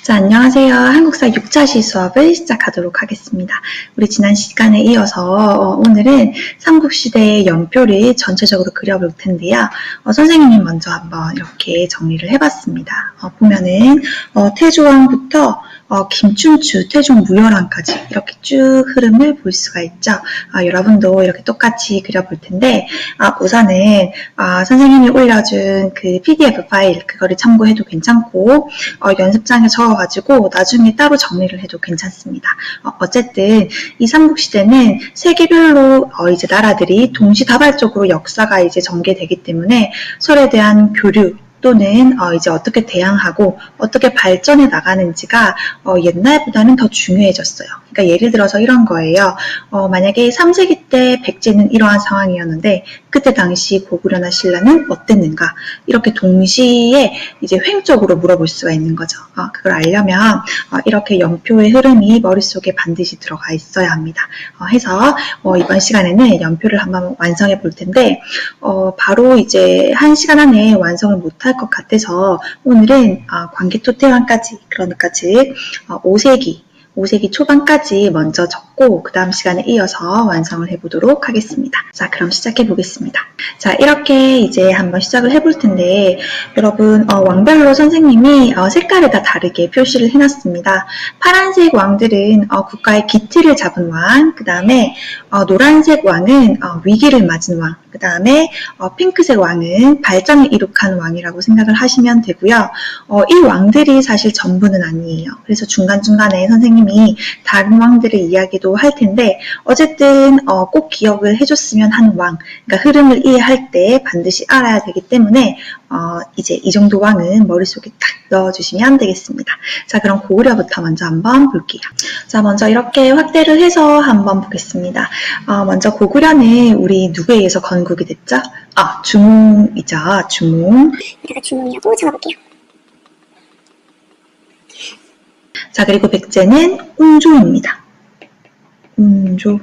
자, 안녕하세요. 한국사 6차시 수업을 시작하도록 하겠습니다. 우리 지난 시간에 이어서 오늘은 삼국시대의 연표를 전체적으로 그려볼 텐데요. 선생님이 먼저 한번 이렇게 정리를 해봤습니다. 보면은 태조왕부터 김춘추, 태종무열왕까지 이렇게 쭉 흐름을 볼 수가 있죠. 여러분도 이렇게 똑같이 그려볼 텐데 우선은 선생님이 올려준 그 PDF 파일 그거를 참고해도 괜찮고 연습장에 적어가지고 나중에 따로 정리를 해도 괜찮습니다. 어쨌든 이 삼국시대는 세계별로 이제 나라들이 동시다발적으로 역사가 이제 전개되기 때문에 서로에 대한 교류 또는 이제 어떻게 대항하고 어떻게 발전해 나가는지가 옛날보다는 더 중요해졌어요. 그러니까 예를 들어서 이런 거예요. 만약에 3세기 때 백제는 이러한 상황이었는데 그때 당시 고구려나 신라는 어땠는가 이렇게 동시에 이제 횡적으로 물어볼 수가 있는 거죠. 그걸 알려면 이렇게 연표의 흐름이 머릿속에 반드시 들어가 있어야 합니다. 해서 이번 시간에는 연표를 한번 완성해 볼 텐데 바로 이제 1시간 안에 완성을 못할 것 같아서 오늘은 광개토태왕까지 그러니까 즉 5세기 초반까지 먼저 적고 그 다음 시간에 이어서 완성을 해보도록 하겠습니다. 자, 그럼 시작해 보겠습니다. 자, 이렇게 이제 한번 시작을 해볼 텐데 여러분 왕별로 선생님이 색깔을 다 다르게 표시를 해놨습니다. 파란색 왕들은 국가의 기틀을 잡은 왕, 그 다음에 노란색 왕은 위기를 맞은 왕, 그 다음에 핑크색 왕은 발전을 이룩한 왕이라고 생각을 하시면 되고요. 이 왕들이 사실 전부는 아니에요. 그래서 중간중간에 선생님이 다른 왕들의 이야기도 할 텐데 어쨌든 꼭 기억을 해줬으면 하는 왕, 그러니까 흐름을 이해할 때 반드시 알아야 되기 때문에 이제 이 정도 왕은 머릿속에 딱 넣어주시면 되겠습니다. 자, 그럼 고구려부터 먼저 한번 볼게요. 자, 먼저 이렇게 확대를 해서 한번 보겠습니다. 먼저 고구려는 우리 누구에 의해서 건국이 됐죠? 주몽이죠. 주몽. 여기다가 주몽이라고 적어볼게요. 자, 그리고 백제는 운조입니다. 운조.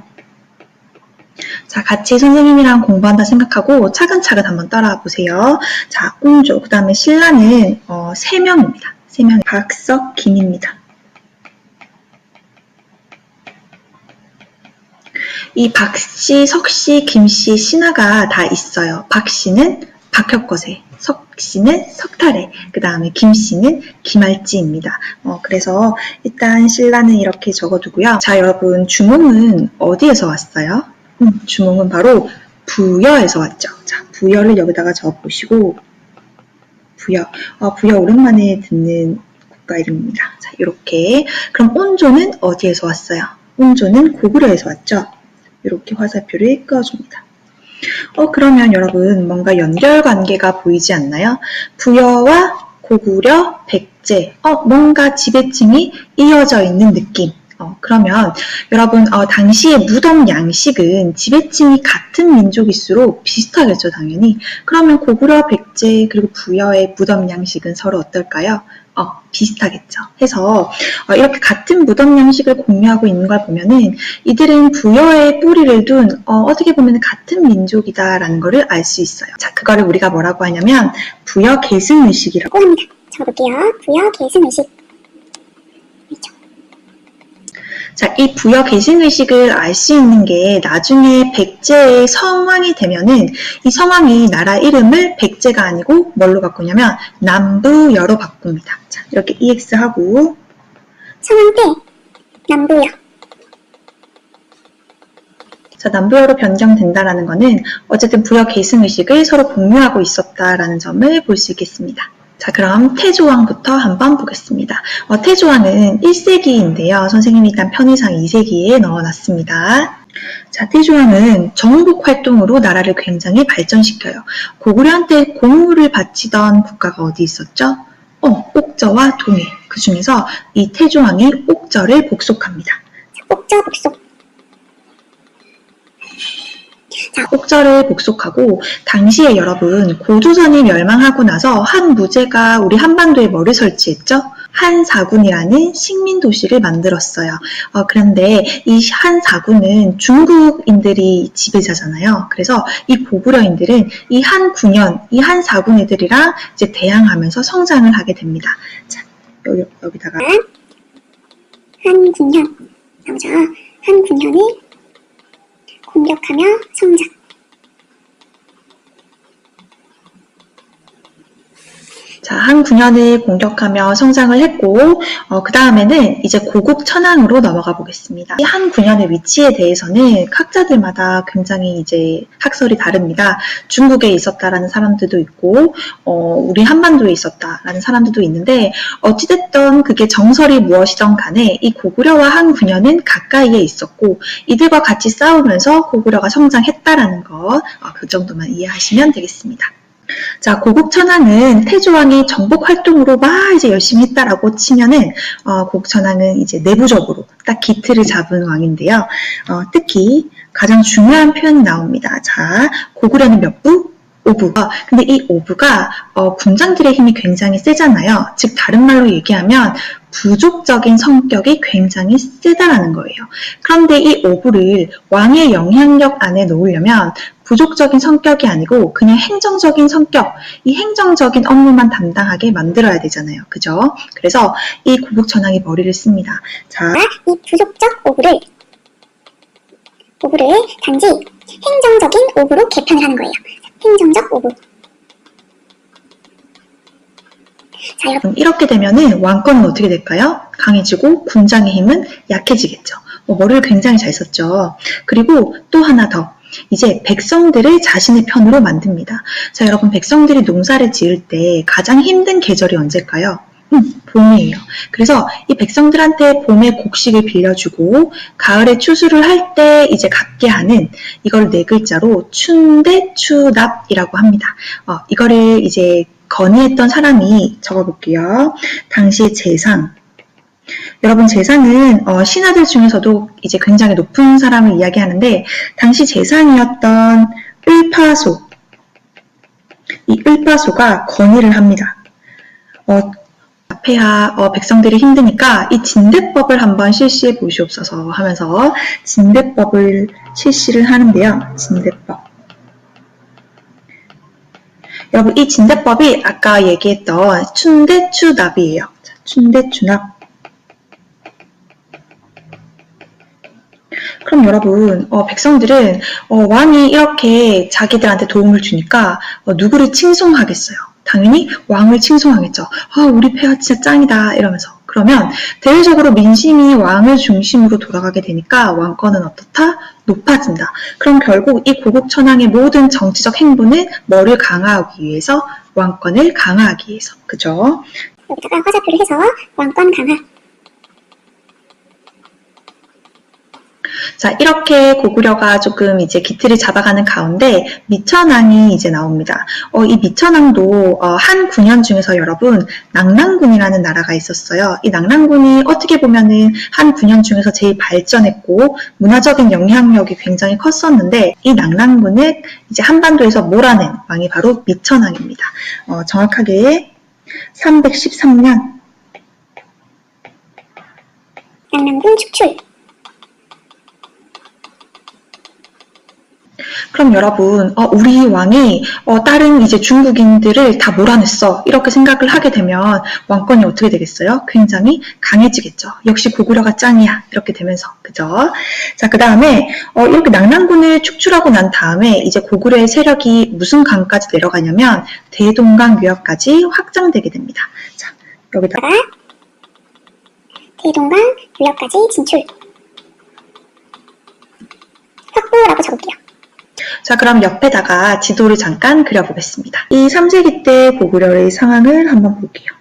자, 같이 선생님이랑 공부한다 생각하고 차근차근 한번 따라와 보세요. 자, 운조. 그 다음에 신라는 3명입니다. 3명. 박석, 김입니다. 이 박씨, 석씨, 김씨, 신하가 다 있어요. 박씨는 박혁거세, 석씨는 석탈해, 그 다음에 김씨는 김알지입니다. 그래서 일단 신라는 이렇게 적어두고요. 자, 여러분 주몽은 어디에서 왔어요? 주몽은 바로 부여에서 왔죠. 자, 부여를 여기다가 적어보시고 부여. 부여 오랜만에 듣는 국가 이름입니다. 자, 이렇게. 그럼 온조는 어디에서 왔어요? 온조는 고구려에서 왔죠. 이렇게 화살표를 그어줍니다. 그러면 여러분 뭔가 연결관계가 보이지 않나요? 부여와 고구려, 백제, 뭔가 지배층이 이어져 있는 느낌. 그러면 여러분 당시의 무덤 양식은 지배층이 같은 민족일수록 비슷하겠죠, 당연히. 그러면 고구려, 백제, 그리고 부여의 무덤 양식은 서로 어떨까요? 비슷하겠죠. 해서 이렇게 같은 무덤 양식을 공유하고 있는 걸 보면은 이들은 부여의 뿌리를 둔 어떻게 보면 같은 민족이다라는 거를 알 수 있어요. 자, 그거를 우리가 뭐라고 하냐면 부여 계승의식이라고 합니다. 적어볼게요. 부여 계승의식. 자, 이 부여 계승의식을 알 수 있는 게 나중에 백제의 성왕이 되면은 이 성왕이 나라 이름을 백제가 아니고 뭘로 바꾸냐면 남부여로 바꿉니다. 자, 이렇게 EX하고 성왕 때 남부여. 자, 남부여로 변경된다라는 거는 어쨌든 부여 계승의식을 서로 공유하고 있었다라는 점을 볼 수 있겠습니다. 자, 그럼 태조왕부터 한번 보겠습니다. 태조왕은 1세기인데요. 선생님이 일단 편의상 2세기에 넣어놨습니다. 자, 태조왕은 정복 활동으로 나라를 굉장히 발전시켜요. 고구려한테 공물을 바치던 국가가 어디 있었죠? 옥저와 동해. 그 중에서 이 태조왕이 옥저를 복속합니다. 옥저 복속. 자, 옥저를 복속하고 당시에 여러분 고조선이 멸망하고 나서 한 무제가 우리 한반도에 뭐를 설치했죠? 한사군이라는 식민도시를 만들었어요. 그런데 이 한사군은 중국인들이 지배자잖아요. 그래서 이 고구려인들은 이 한군현, 이 한사군 애들이랑 이제 대항하면서 성장을 하게 됩니다. 자, 여기다가 한군현 나오죠. 한군현을 공격하며 성장. 자, 한 군현을 공격하며 성장을 했고, 그 다음에는 이제 고국 천황으로 넘어가 보겠습니다. 이 한 군현의 위치에 대해서는 학자들마다 굉장히 이제 학설이 다릅니다. 중국에 있었다라는 사람들도 있고, 우리 한반도에 있었다라는 사람들도 있는데, 어찌됐든 그게 정설이 무엇이든 간에 이 고구려와 한 군현은 가까이에 있었고, 이들과 같이 싸우면서 고구려가 성장했다라는 거, 그 정도만 이해하시면 되겠습니다. 자, 고국 천황은 태조왕이 정복 활동으로 막 이제 열심히 했다라고 치면은, 고국 천황은 이제 내부적으로 딱 기틀을 잡은 왕인데요. 특히 가장 중요한 표현이 나옵니다. 자, 고구려는 몇 부? 5부. 근데 이 5부가 군장들의 힘이 굉장히 세잖아요. 즉 다른 말로 얘기하면 부족적인 성격이 굉장히 세다라는 거예요. 그런데 이 5부를 왕의 영향력 안에 놓으려면 부족적인 성격이 아니고 그냥 행정적인 성격, 이 행정적인 업무만 담당하게 만들어야 되잖아요. 그죠? 그래서 이 고국 천황이 머리를 씁니다. 자, 이 부속적 오부를 단지 행정적인 오부로 개편을 하는 거예요. 행정적 오부. 자, 여러분. 이렇게 되면은 왕권은 어떻게 될까요? 강해지고 군장의 힘은 약해지겠죠. 머리를 굉장히 잘 썼죠. 그리고 또 하나 더. 이제 백성들을 자신의 편으로 만듭니다. 자, 여러분 백성들이 농사를 지을 때 가장 힘든 계절이 언제일까요? 봄이에요. 그래서 이 백성들한테 봄에 곡식을 빌려주고 가을에 추수를 할 때 이제 갚게 하는 이걸 네 글자로 춘대추납이라고 합니다. 이거를 이제 건의했던 사람이 적어볼게요. 당시 재상. 여러분 재상은 신하들 중에서도 이제 굉장히 높은 사람을 이야기하는데 당시 재상이었던 을파소. 이 을파소가 건의를 합니다. 폐하 백성들이 힘드니까 이 진대법을 한번 실시해 보시옵소서 하면서 진대법을 실시를 하는데요. 진대법. 여러분 이 진대법이 아까 얘기했던 춘대추납이에요. 춘대추납. 그럼 여러분 백성들은 왕이 이렇게 자기들한테 도움을 주니까 누구를 칭송하겠어요? 당연히 왕을 칭송하겠죠. 우리 폐하 진짜 짱이다 이러면서. 그러면 대외적으로 민심이 왕을 중심으로 돌아가게 되니까 왕권은 어떻다? 높아진다. 그럼 결국 이 고국 천황의 모든 정치적 행보는 뭐를 강화하기 위해서? 왕권을 강화하기 위해서. 그죠? 여기다가 화살표를 해서 왕권 강화. 자, 이렇게 고구려가 조금 이제 기틀을 잡아가는 가운데 미천왕이 이제 나옵니다. 이 미천왕도 한 군현 중에서 여러분 낙랑군이라는 나라가 있었어요. 이 낙랑군이 어떻게 보면은 한 군현 중에서 제일 발전했고 문화적인 영향력이 굉장히 컸었는데 이 낙랑군을 이제 한반도에서 몰아낸 왕이 바로 미천왕입니다. 정확하게 313년 낙랑군 축출. 그럼 여러분, 우리 왕이 다른 이제 중국인들을 다 몰아냈어. 이렇게 생각을 하게 되면 왕권이 어떻게 되겠어요? 굉장히 강해지겠죠. 역시 고구려가 짱이야. 이렇게 되면서. 그죠? 자, 그 다음에 이렇게 낙랑군을 축출하고 난 다음에 이제 고구려의 세력이 무슨 강까지 내려가냐면 대동강 유역까지 확장되게 됩니다. 자, 여기다가 대동강 유역까지 진출. 확보라고 적을게요. 자, 그럼 옆에다가 지도를 잠깐 그려보겠습니다. 이 3세기 때 고구려의 상황을 한번 볼게요.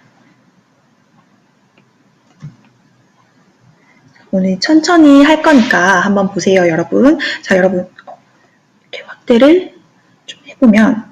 오늘 천천히 할 거니까 한번 보세요, 여러분. 자, 여러분 이렇게 확대를 좀 해보면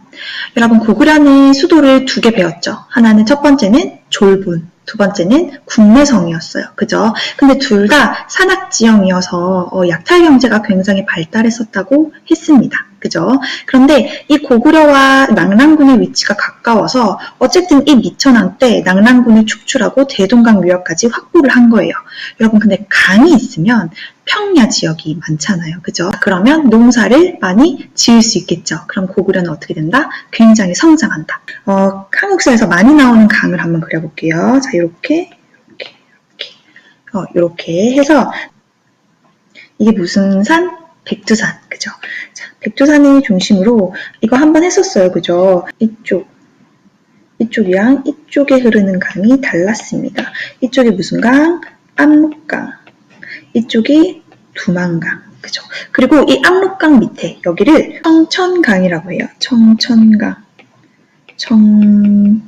여러분 고구려는 수도를 2개 배웠죠. 하나는 첫 번째는 졸분, 두 번째는 국내성이었어요. 그죠? 근데 둘 다 산악지형이어서 약탈 경제가 굉장히 발달했었다고 했습니다. 그죠? 그런데 이 고구려와 낙랑군의 위치가 가까워서 어쨌든 이 미천왕 때 낙랑군을 축출하고 대동강 유역까지 확보를 한 거예요. 여러분 근데 강이 있으면 평야 지역이 많잖아요. 그죠? 그러면 농사를 많이 지을 수 있겠죠. 그럼 고구려는 어떻게 된다? 굉장히 성장한다. 한국사에서 많이 나오는 강을 한번 그려볼게요. 자, 이렇게 이렇게 해서 이게 무슨 산? 백두산, 그죠? 자, 백두산을 중심으로 이거 한번 했었어요, 그죠? 이쪽이랑 이쪽에 흐르는 강이 달랐습니다. 이쪽이 무슨 강? 압록강. 이쪽이 두만강, 그죠? 그리고 이 압록강 밑에 여기를 청천강이라고 해요. 청천강. 청천강.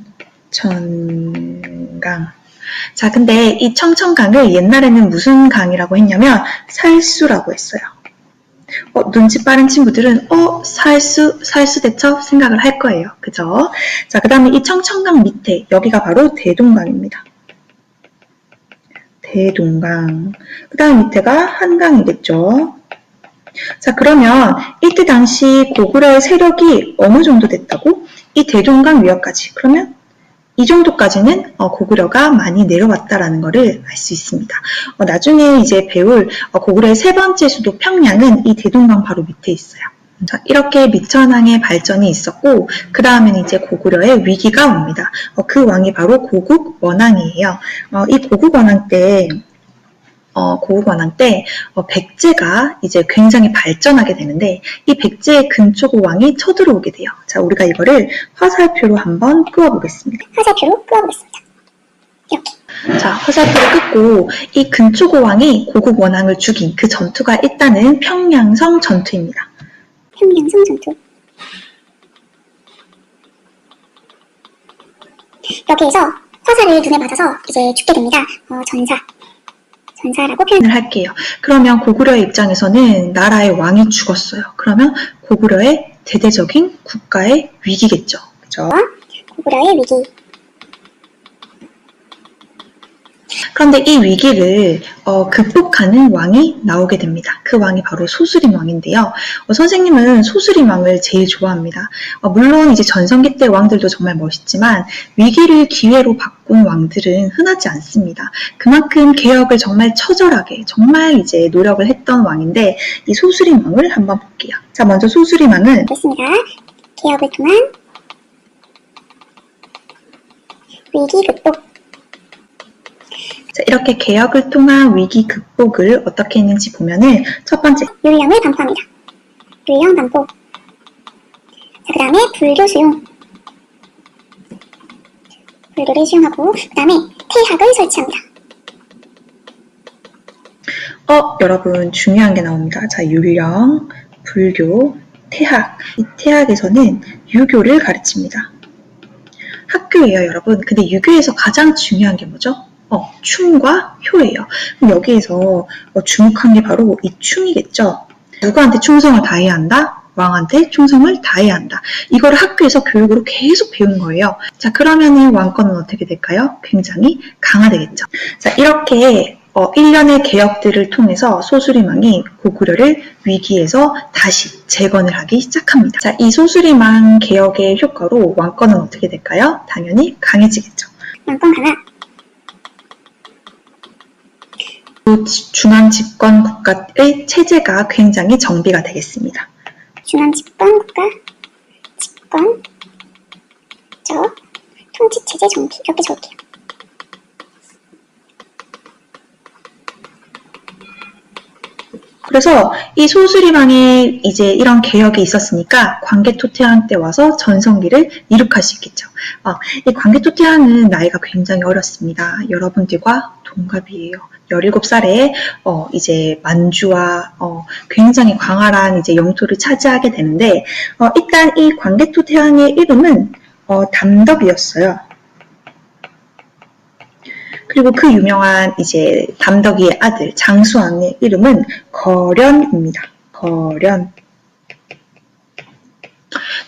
자, 근데 이 청천강을 옛날에는 무슨 강이라고 했냐면 살수라고 했어요. 눈치 빠른 친구들은 살수대첩 생각을 할 거예요. 그죠? 자, 그 다음에 이 청천강 밑에 여기가 바로 대동강입니다. 대동강. 그 다음 밑에가 한강이겠죠. 자, 그러면 이때 당시 고구려의 세력이 어느 정도 됐다고? 이 대동강 위역까지. 그러면 이 정도까지는 고구려가 많이 내려왔다라는 것을 알 수 있습니다. 나중에 이제 배울 고구려의 세 번째 수도 평양은 이 대동강 바로 밑에 있어요. 자, 이렇게 미천왕의 발전이 있었고 그 다음에는 이제 고구려의 위기가 옵니다. 그 왕이 바로 고국원왕이에요. 이 고국원왕 때 백제가 이제 굉장히 발전하게 되는데 이 백제의 근초고 왕이 쳐들어오게 돼요. 자, 우리가 이거를 화살표로 한번 그어보겠습니다. 화살표로 그어보겠습니다. 이렇게. 자, 화살표를 긋고 이 근초고 왕이 고국 원왕을 죽인 그 전투가 일단은 평양성 전투입니다. 평양성 전투. 여기에서 화살을 눈에 맞아서 이제 죽게 됩니다. 전사라고 표현을 할게요. 그러면 고구려의 입장에서는 나라의 왕이 죽었어요. 그러면 고구려의 대대적인 국가의 위기겠죠. 그죠? 고구려의 위기. 그런데 이 위기를 극복하는 왕이 나오게 됩니다. 그 왕이 바로 소수림 왕인데요. 선생님은 소수림 왕을 제일 좋아합니다. 물론 이제 전성기 때 왕들도 정말 멋있지만 위기를 기회로 바꾼 왕들은 흔하지 않습니다. 그만큼 개혁을 정말 처절하게 정말 이제 노력을 했던 왕인데 이 소수림 왕을 한번 볼게요. 자, 먼저 소수림 왕은 그렇습니다. 개혁을 통한 위기 극복. 자, 이렇게 개혁을 통한 위기 극복을 어떻게 했는지 보면은 첫 번째 율령을 반포합니다. 율령 반포. 자, 그 다음에 불교 수용. 불교를 수용하고 그 다음에 태학을 설치합니다. 여러분 중요한 게 나옵니다. 자, 율령, 불교, 태학. 이 태학에서는 유교를 가르칩니다. 학교예요, 여러분. 근데 유교에서 가장 중요한 게 뭐죠? 충과 효예요. 그럼 여기에서 주목한 게 바로 이 충이겠죠. 누구한테 충성을 다해야 한다? 왕한테 충성을 다해야 한다. 이거를 학교에서 교육으로 계속 배운 거예요. 자, 그러면은 왕권은 어떻게 될까요? 굉장히 강화되겠죠. 자, 이렇게 일련의 개혁들을 통해서 소수림 왕이 고구려를 위기에서 다시 재건을 하기 시작합니다. 자, 이 소수림 왕 개혁의 효과로 왕권은 어떻게 될까요? 당연히 강해지겠죠. 왕권 강화. 중앙 집권 국가의 체제가 굉장히 정비가 되겠습니다. 중앙 집권 국가, 통치 체제 정비. 이렇게 적을게요. 그래서 이 소수림왕의 이제 이런 개혁이 있었으니까 광개토태왕 때 와서 전성기를 이룩할 수 있겠죠. 이 광개토태왕은 나이가 굉장히 어렸습니다. 여러분들과 동갑이에요. 17살에 이제 만주와 굉장히 광활한 이제 영토를 차지하게 되는데 일단 이 광개토태왕의 이름은 담덕이었어요. 그리고 그 유명한 이제 담덕이의 아들 장수왕의 이름은 거련입니다. 거련.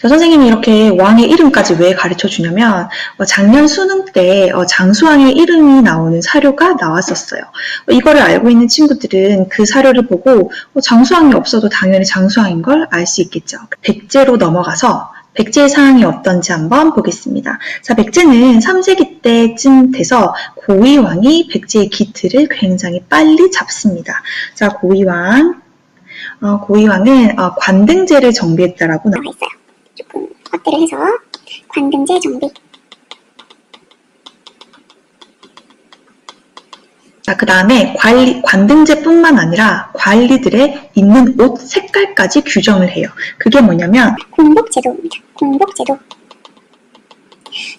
자, 선생님이 이렇게 왕의 이름까지 왜 가르쳐 주냐면 작년 수능 때 장수왕의 이름이 나오는 사료가 나왔었어요. 이거를 알고 있는 친구들은 그 사료를 보고 장수왕이 없어도 당연히 장수왕인 걸 알 수 있겠죠. 백제로 넘어가서 백제의 상황이 어떤지 한번 보겠습니다. 자, 백제는 3세기 때쯤 돼서 고위왕이 백제의 기틀을 굉장히 빨리 잡습니다. 자, 고위왕은 관등제를 정비했다라고 나와 있어요. 조금 확대를 해서 관등제 정비. 자, 그 다음에 관등제뿐만 아니라 관리들의 입는 옷 색깔까지 규정을 해요. 그게 뭐냐면 공복제도입니다. 공복제도.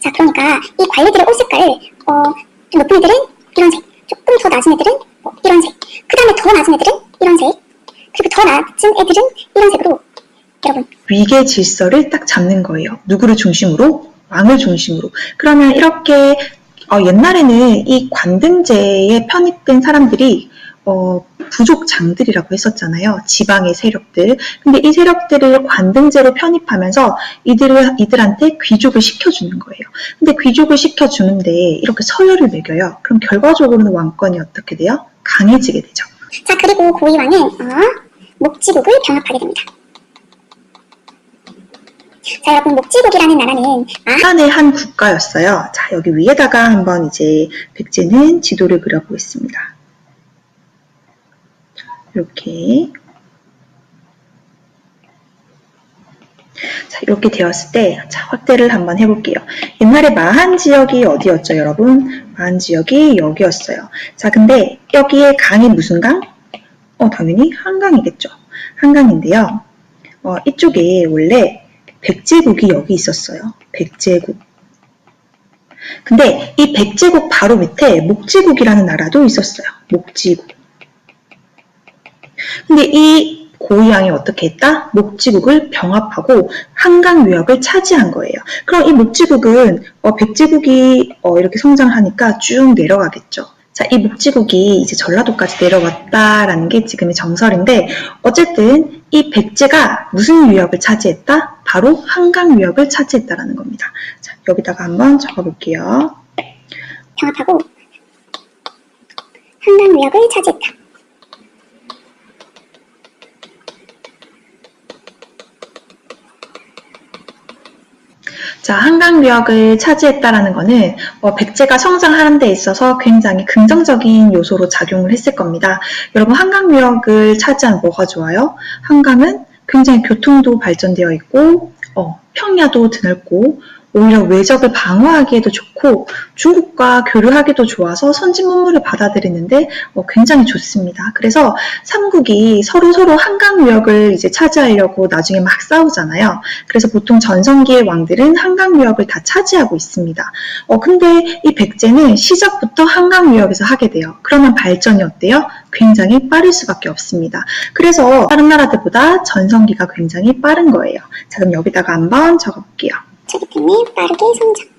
자, 그러니까 이 관리들의 옷 색깔을 좀 높은 애들은 이런 색, 조금 더 낮은 애들은 이런 색, 그 다음에 더 낮은 애들은 이런 색, 그리고 더 낮은 애들은 이런 색으로 여러분 위계 질서를 딱 잡는 거예요. 누구를 중심으로? 왕을 중심으로. 그러면 이렇게 옛날에는 이 관등제에 편입된 사람들이 부족장들이라고 했었잖아요. 지방의 세력들. 근데 이 세력들을 관등제로 편입하면서 이들한테 귀족을 시켜주는 거예요. 근데 귀족을 시켜주는데 이렇게 서열을 매겨요. 그럼 결과적으로는 왕권이 어떻게 돼요? 강해지게 되죠. 자, 그리고 고위왕은 목지국을 병합하게 됩니다. 자, 여러분, 목지국이라는 나라는 마한의 한 국가였어요. 자, 여기 위에다가 한번 이제 백제는 지도를 그려보겠습니다. 이렇게. 자, 이렇게 되었을 때, 자, 확대를 한번 해볼게요. 옛날에 마한 지역이 어디였죠, 여러분? 마한 지역이 여기였어요. 자, 근데 여기에 강이 무슨 강? 당연히 한강이겠죠. 한강인데요. 이쪽에 원래 백제국이 여기 있었어요. 백제국. 근데 이 백제국 바로 밑에 목지국이라는 나라도 있었어요. 목지국. 근데 이 고위왕이 어떻게 했다? 목지국을 병합하고 한강유역을 차지한 거예요. 그럼 이 목지국은 백제국이 이렇게 성장하니까 쭉 내려가겠죠. 자, 이 목지국이 이제 전라도까지 내려왔다라는 게 지금의 정설인데 어쨌든 이 백제가 무슨 유역을 차지했다? 바로 한강유역을 차지했다라는 겁니다. 자, 여기다가 한번 적어볼게요. 병합하고 한강유역을 차지했다. 자, 한강유역을 차지했다라는 거는 백제가 성장하는 데 있어서 굉장히 긍정적인 요소로 작용을 했을 겁니다. 여러분, 한강유역을 차지한 뭐가 좋아요? 한강은 굉장히 교통도 발전되어 있고 평야도 드넓고 오히려 외적을 방어하기에도 좋고 중국과 교류하기도 좋아서 선진 문물을 받아들이는데 굉장히 좋습니다. 그래서 삼국이 서로 한강유역을 이제 차지하려고 나중에 막 싸우잖아요. 그래서 보통 전성기의 왕들은 한강유역을 다 차지하고 있습니다. 근데 이 백제는 시작부터 한강유역에서 하게 돼요. 그러면 발전이 어때요? 굉장히 빠를 수밖에 없습니다. 그래서 다른 나라들보다 전성기가 굉장히 빠른 거예요. 자, 그럼 여기다가 한번 적어볼게요. 차기 때문에 빠르게 성장.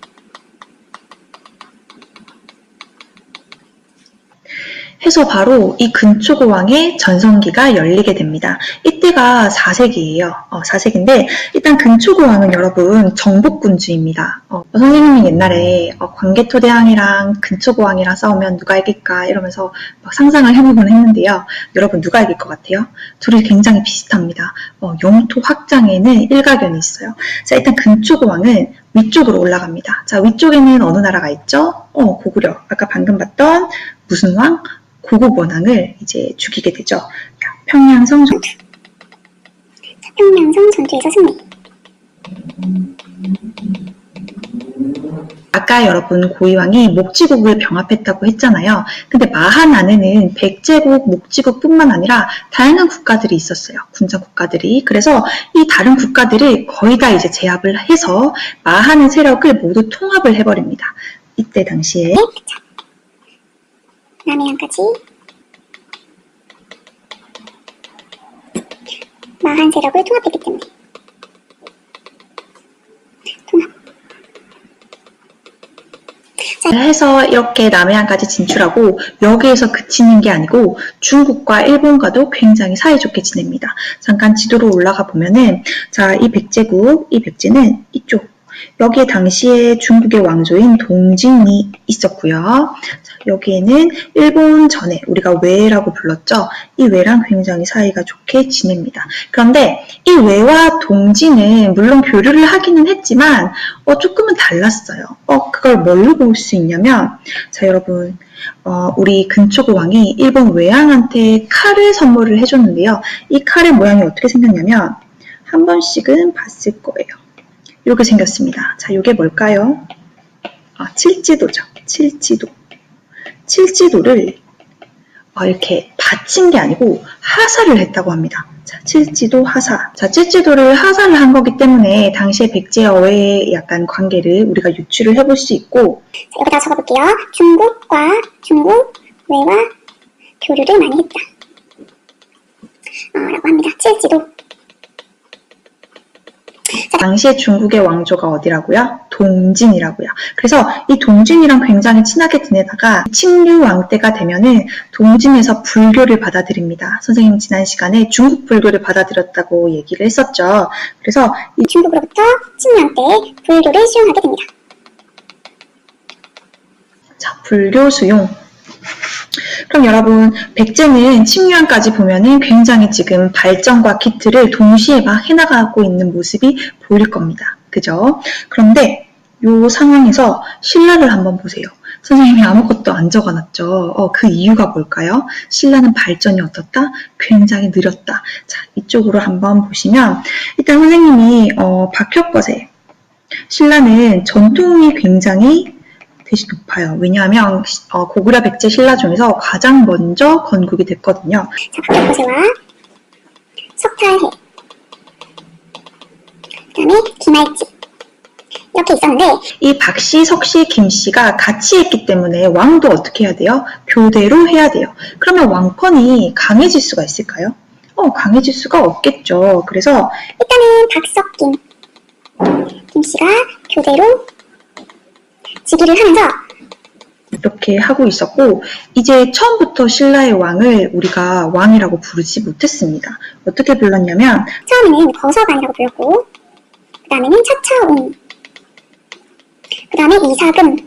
해서 바로 이 근초고왕의 전성기가 열리게 됩니다. 이때가 4세기예요. 4세기인데 일단 근초고왕은 여러분 정복군주입니다. 선생님이 옛날에 광개토대왕이랑 근초고왕이랑 싸우면 누가 이길까 이러면서 막 상상을 해보곤 했는데요. 여러분 누가 이길 것 같아요? 둘이 굉장히 비슷합니다. 영토 확장에는 일가견이 있어요. 자, 일단 근초고왕은 위쪽으로 올라갑니다. 자, 위쪽에는 어느 나라가 있죠? 고구려. 아까 방금 봤던 무슨 왕? 고국원왕을 이제 죽이게 되죠. 평양성 전투. 평양성 전투에서 승리. 아까 여러분 고위왕이 목지국을 병합했다고 했잖아요. 근데 마한 안에는 백제국, 목지국뿐만 아니라 다양한 국가들이 있었어요. 군사 국가들이. 그래서 이 다른 국가들을 거의 다 이제 제압을 해서 마한의 세력을 모두 통합을 해버립니다. 이때 당시에 남해안까지 마한 세력을 통합했기 때문에 해서 이렇게 남해안까지 진출하고 여기에서 그치는 게 아니고 중국과 일본과도 굉장히 사이좋게 지냅니다. 잠깐 지도로 올라가 보면은 자, 이 백제는 이쪽 여기에 당시에 중국의 왕조인 동진이 있었고요. 여기에는 일본 전에 우리가 외라고 불렀죠. 이 외랑 굉장히 사이가 좋게 지냅니다. 그런데 이 외와 동진은 물론 교류를 하기는 했지만 조금은 달랐어요. 그걸 뭘로 볼 수 있냐면 자, 여러분 우리 근초고왕이 일본 외왕한테 칼을 선물을 해줬는데요. 이 칼의 모양이 어떻게 생겼냐면 한 번씩은 봤을 거예요. 이렇게 생겼습니다. 자, 이게 뭘까요? 칠지도죠. 칠지도를 이렇게 바친 게 아니고 하사를 했다고 합니다. 자, 칠지도 하사. 자, 칠지도를 하사를 한 거기 때문에 당시의 백제어의 약간 관계를 우리가 유추를 해볼 수 있고, 자, 여기다 적어볼게요. 중국과 중국외와 교류를 많이 했다. 라고 합니다. 칠지도. 당시에 중국의 왕조가 어디라고요? 동진이라고요. 그래서 이 동진이랑 굉장히 친하게 지내다가 칭류왕 때가 되면은 동진에서 불교를 받아들입니다. 선생님 지난 시간에 중국 불교를 받아들였다고 얘기를 했었죠. 그래서 이 중국으로부터 칭류왕 때 불교를 수용하게 됩니다. 자, 불교 수용. 그럼 여러분, 백제는 칭유안까지 보면은 굉장히 지금 발전과 기틀을 동시에 막 해나가고 있는 모습이 보일 겁니다. 그죠? 그런데 이 상황에서 신라를 한번 보세요. 선생님이 아무것도 안 적어놨죠. 그 이유가 뭘까요? 신라는 발전이 어떻다? 굉장히 느렸다. 자, 이쪽으로 한번 보시면 일단 선생님이 박혁거세 신라는 전통이 굉장히 대신 높아요. 왜냐하면 고구려 백제 신라 중에서 가장 먼저 건국이 됐거든요. 자, 박혁거세와 석탈해, 그 다음에 김할지 이렇게 있었는데 이 박씨, 석씨, 김씨가 같이 했기 때문에 왕도 어떻게 해야 돼요? 교대로 해야 돼요. 그러면 왕권이 강해질 수가 있을까요? 강해질 수가 없겠죠. 그래서 일단은 박석김 김씨가 교대로 즉위를 하면서 이렇게 하고 있었고, 이제 처음부터 신라의 왕을 우리가 왕이라고 부르지 못했습니다. 어떻게 불렀냐면 처음에는 거서관이라고 불렀고 그 다음에는 차차옹, 그 다음에 이사금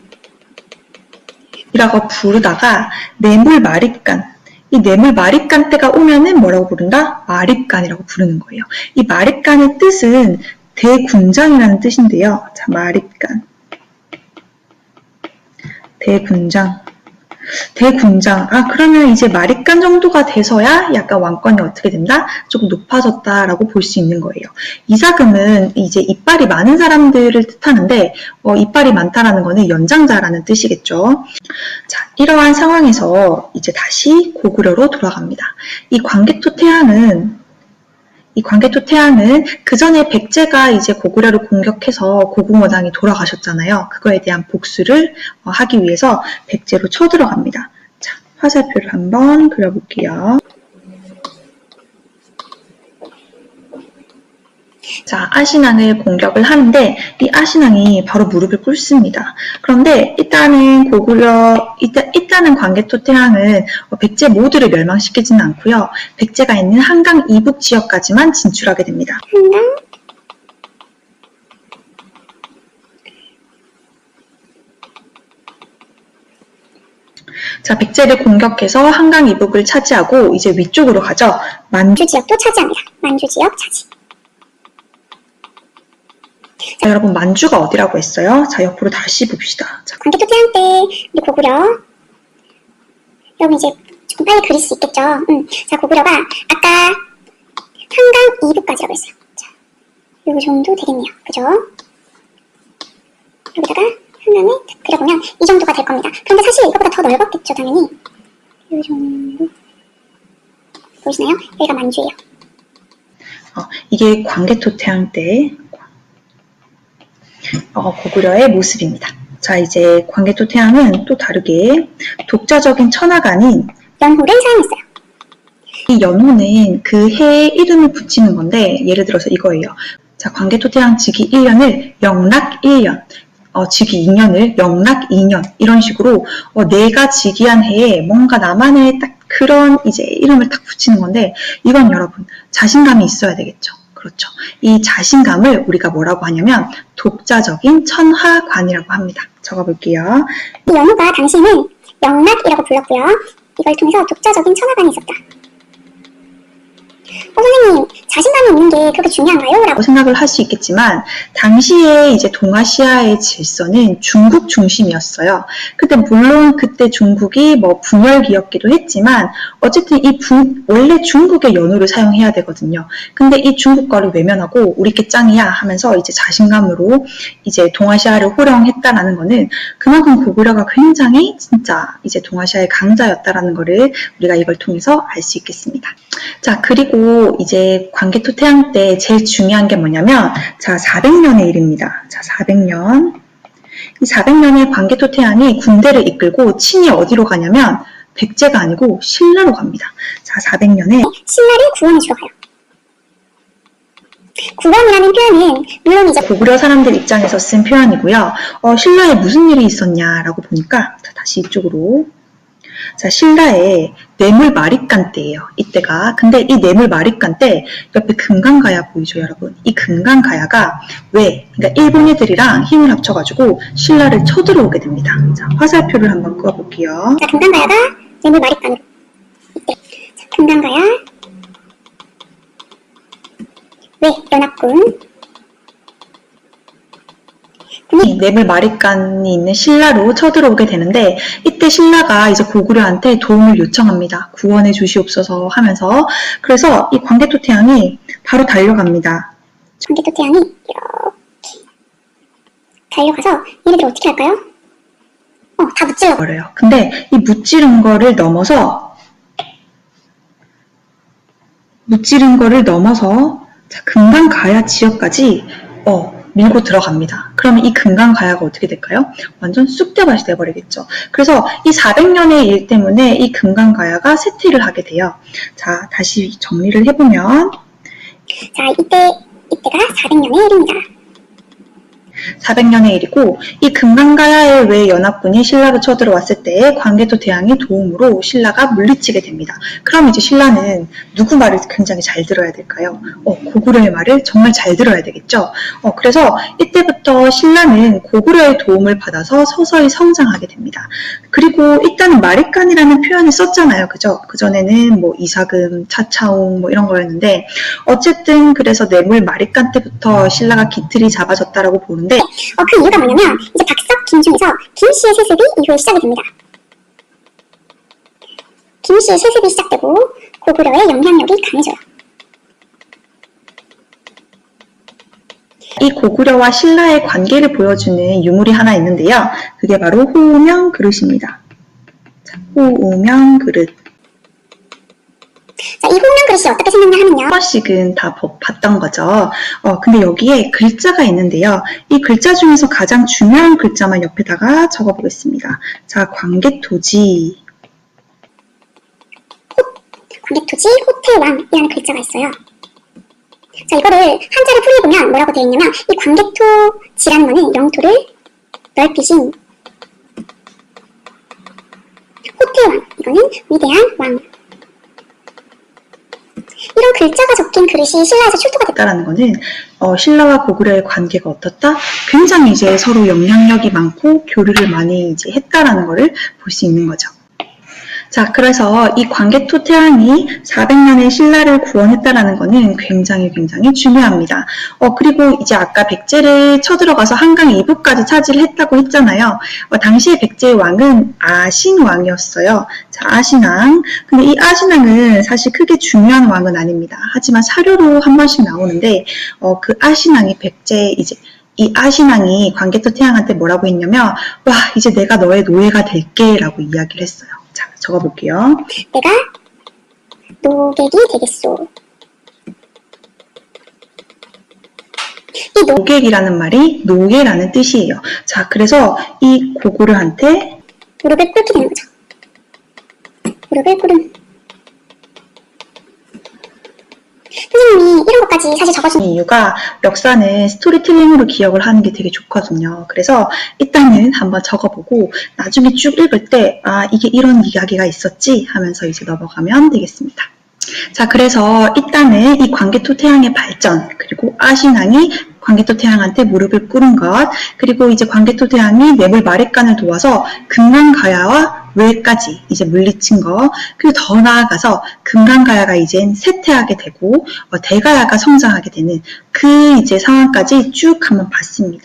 이라고 부르다가 뇌물마립간, 이 뇌물마립간 때가 오면은 뭐라고 부른다? 마립간이라고 부르는 거예요. 이 마립간의 뜻은 대군장이라는 뜻인데요. 자, 마립간. 대군장. 그러면 이제 마립간 정도가 돼서야 약간 왕권이 어떻게 된다? 조금 높아졌다라고 볼 수 있는 거예요. 이사금은 이제 이빨이 많은 사람들을 뜻하는데, 이빨이 많다라는 거는 연장자라는 뜻이겠죠. 자, 이러한 상황에서 이제 다시 고구려로 돌아갑니다. 이 광개토 태양은 그 전에 백제가 이제 고구려를 공격해서 고궁어당이 돌아가셨잖아요. 그거에 대한 복수를 하기 위해서 백제로 쳐들어갑니다. 자, 화살표를 한번 그려볼게요. 자, 아신앙을 공격을 하는데 이 아신앙이 바로 무릎을 꿇습니다. 그런데 일단은 일단은 광개토태양은 백제 모두를 멸망시키지는 않고요. 백제가 있는 한강 이북 지역까지만 진출하게 됩니다. 한강 자, 백제를 공격해서 한강 이북을 차지하고 이제 위쪽으로 가죠. 만주 지역도 차지합니다. 만주 지역 차지. 자, 여러분 만주가 어디라고 했어요? 자, 옆으로 다시 봅시다. 자, 광개토태양 때 우리 고구려, 여러분 이제 조금 빨리 그릴 수 있겠죠? 자, 고구려가 아까 한강 이북까지라고 했어요. 자, 요 정도 되겠네요. 그죠? 여기다가 한강을 딱 그려보면 이 정도가 될 겁니다. 그런데 사실 이거보다 더 넓었겠죠, 당연히. 요 정도. 보이시나요? 여기가 만주예요. 이게 광개토태양 때 고구려의 모습입니다. 자, 이제 광개토태양은 또 다르게 독자적인 천하가 아닌 연호를 사용했어요. 이 연호는 그 해에 이름을 붙이는 건데 예를 들어서 이거예요. 자, 광개토태양 즉위 1년을 영락 1년, 즉위 2년을 영락 2년 이런 식으로 내가 즉위한 해에 뭔가 나만의 딱 그런 이제 이름을 딱 붙이는 건데 이건 여러분 자신감이 있어야 되겠죠. 그렇죠. 이 자신감을 우리가 뭐라고 하냐면 독자적인 천하관이라고 합니다. 적어볼게요. 이 연호가 당시에는 영락이라고 불렀고요. 이걸 통해서 독자적인 천하관이 있었다. 선생님, 자신감이 있는 게 그렇게 중요한가요? 라고 생각을 할 수 있겠지만 당시에 이제 동아시아의 질서는 중국 중심이었어요. 근데 물론 그때 중국이 뭐 분열기였기도 했지만 어쨌든 원래 중국의 연호를 사용해야 되거든요. 근데 이 중국 거를 외면하고 우리 게 짱이야 하면서 이제 자신감으로 이제 동아시아를 호령했다라는 거는 그만큼 고구려가 굉장히 진짜 이제 동아시아의 강자였다라는 거를 우리가 이걸 통해서 알 수 있겠습니다. 자, 그리고 이제 광개토 태양 때 제일 중요한 게 뭐냐면, 자, 400년의 일입니다. 자, 400년. 이 400년의 광개토 태양이 군대를 이끌고 친히 어디로 가냐면, 백제가 아니고 신라로 갑니다. 자, 400년에 신라를 구원해 주러 가요. 구원이라는 표현은 물론 이제 고구려 사람들 입장에서 쓴 표현이고요. 신라에 무슨 일이 있었냐라고 보니까, 자, 다시 이쪽으로. 자, 신라의 뇌물 마립간 때예요. 이때가. 근데 이 뇌물 마립간 때 옆에 금강가야 보이죠, 여러분? 이 금강가야가 왜? 그러니까 일본 애들이랑 힘을 합쳐가지고 신라를 쳐들어오게 됩니다. 자, 화살표를 한번 그어볼게요. 자, 금강가야가 뇌물 마립간으로 이때. 자, 금강가야 왜 연합군 뇌물 마립간이 있는 신라로 쳐들어오게 되는데 이때 신라가 이제 고구려한테 도움을 요청합니다. 구원해 주시옵소서 하면서. 그래서 이 광개토태양이 바로 달려갑니다. 광개토태양이 이렇게 달려가서 얘네들 어떻게 할까요? 다 무찔러 버려요. 근데 이 무찌른 거를 넘어서 자, 금강가야 지역까지 밀고 들어갑니다. 그러면 이 금강가야가 어떻게 될까요? 완전 쑥대밭이 돼버리겠죠. 그래서 이 400년의 일 때문에 이 금강가야가 쇠퇴를 하게 돼요. 자, 다시 정리를 해보면 자, 이때가 400년의 일입니다. 400년의 일이고 이 금강가야에 왜 연합군이 신라를 쳐들어왔을 때 광개토태양이 도움으로 신라가 물리치게 됩니다. 그럼 이제 신라는 누구 말을 굉장히 잘 들어야 될까요? 고구려의 말을 정말 잘 들어야 되겠죠. 그래서 이때부터 신라는 고구려의 도움을 받아서 서서히 성장하게 됩니다. 그리고 일단은 마립간이라는 표현을 썼잖아요. 그죠? 그전에는 뭐 이사금, 차차옹 뭐 이런 거였는데 어쨌든 그래서 뇌물 마립간 때부터 신라가 기틀이 잡아졌다라고 보는데 그 이유가 뭐냐면 이제 박석, 김중에서 김씨의 세습이 이후에 시작이 됩니다. 김씨의 세습이 시작되고 고구려의 영향력이 강해져요. 이 고구려와 신라의 관계를 보여주는 유물이 하나 있는데요. 그게 바로 호우명 그릇입니다. 자, 호우명 그릇. 자, 이 호우명 그릇이 어떻게 생겼냐 하면요. 한 번씩은 다 봤던 거죠. 근데 여기에 글자가 있는데요. 이 글자 중에서 가장 중요한 글자만 옆에다가 적어보겠습니다. 자, 광개토지. 광개토지 호태왕이라는 글자가 있어요. 자, 이거를 한자로 풀이해보면 뭐라고 되어 있냐면 이 광개토지라는 거는 영토를 넓히신 호태왕, 이거는 위대한 왕. 이런 글자가 적힌 그릇이 신라에서 출토가 됐다라는 거는 신라와 고구려의 관계가 어떻다? 굉장히 이제 서로 영향력이 많고 교류를 많이 이제 했다라는 거를 볼 수 있는 거죠. 자, 그래서 이 광개토태양이 400년의 신라를 구원했다라는 거는 굉장히 중요합니다. 그리고 이제 아까 백제를 쳐들어가서 한강 이북까지 차지를 했다고 했잖아요. 당시에 백제의 왕은 아신왕이었어요. 자, 아신왕. 근데 이 아신왕은 사실 크게 중요한 왕은 아닙니다. 하지만 사료로 한 번씩 나오는데, 그 아신왕이 이 아신왕이 광개토태양한테 뭐라고 했냐면, 와, 이제 내가 너의 노예가 될게 라고 이야기를 했어요. 자, 적어볼게요. 내가 노객이 되겠소. 이 노객이라는 말이 노예라는 뜻이에요. 자, 그래서 이 고구려한테 무릎을 꿇게 되는 거죠. 무릎을 꿇음. 선생님이 이런 것까지 사실 적어준 이유가 역사는 스토리텔링으로 기억을 하는 게 되게 좋거든요. 그래서 일단은 한번 적어보고 나중에 쭉 읽을 때 이게 이런 이야기가 있었지 하면서 이제 넘어가면 되겠습니다. 자, 그래서 일단은 이 광개토태양의 발전, 그리고 아신왕이 광개토태양한테 무릎을 꿇은 것, 그리고 이제 광개토태양이 뇌물 마립간을 도와서 금강가야와 외까지 이제 물리친 거, 그리고 더 나아가서 금강가야가 이젠 쇠퇴하게 되고 대가야가 성장하게 되는 그 이제 상황까지 쭉 한번 봤습니다.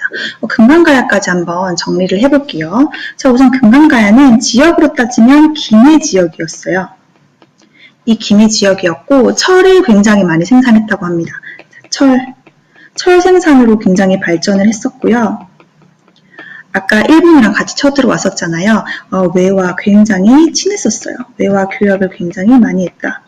금강가야까지 한번 정리를 해볼게요. 자, 우선 금강가야는 지역으로 따지면 김해 지역이었어요. 이 김해 지역이었고 철을 굉장히 많이 생산했다고 합니다. 철 생산으로 굉장히 발전을 했었고요. 아까 일본이랑 같이 쳐들어왔었잖아요. 외와 굉장히 친했었어요. 외와 교역을 굉장히 많이 했다.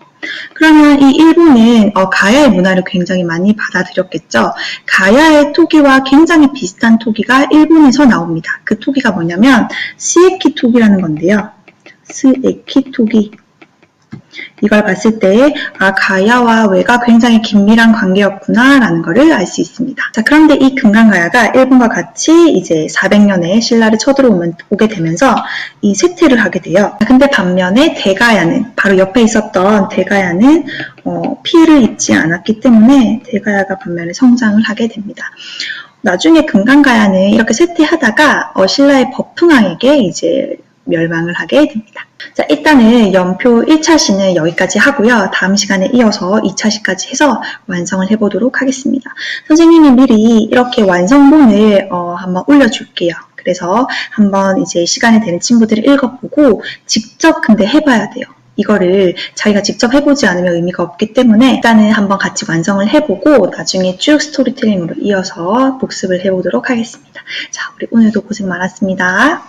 그러면 이 일본은 가야의 문화를 굉장히 많이 받아들였겠죠. 가야의 토기와 굉장히 비슷한 토기가 일본에서 나옵니다. 그 토기가 뭐냐면 스에키 토기라는 건데요. 스에키 토기. 이걸 봤을 때 가야와 외가 굉장히 긴밀한 관계였구나 라는 것을 알 수 있습니다. 자, 그런데 이 금강가야가 일본과 같이 이제 400년에 신라를 쳐들어오게 되면서 이 쇠퇴를 하게 돼요. 근데 반면에 대가야는 바로 옆에 있었던 대가야는 피해를 입지 않았기 때문에 대가야가 반면에 성장을 하게 됩니다. 나중에 금강가야는 이렇게 쇠퇴하다가 신라의 법흥왕에게 이제 멸망을 하게 됩니다. 자, 일단은 연표 1차 시는 여기까지 하고요. 다음 시간에 이어서 2차 시까지 해서 완성을 해보도록 하겠습니다. 선생님이 미리 이렇게 완성본을 한번 올려줄게요. 그래서 한번 이제 시간이 되는 친구들이 읽어보고 직접 근데 해봐야 돼요. 이거를 자기가 직접 해보지 않으면 의미가 없기 때문에 일단은 한번 같이 완성을 해보고 나중에 쭉 스토리텔링으로 이어서 복습을 해보도록 하겠습니다. 자, 우리 오늘도 고생 많았습니다.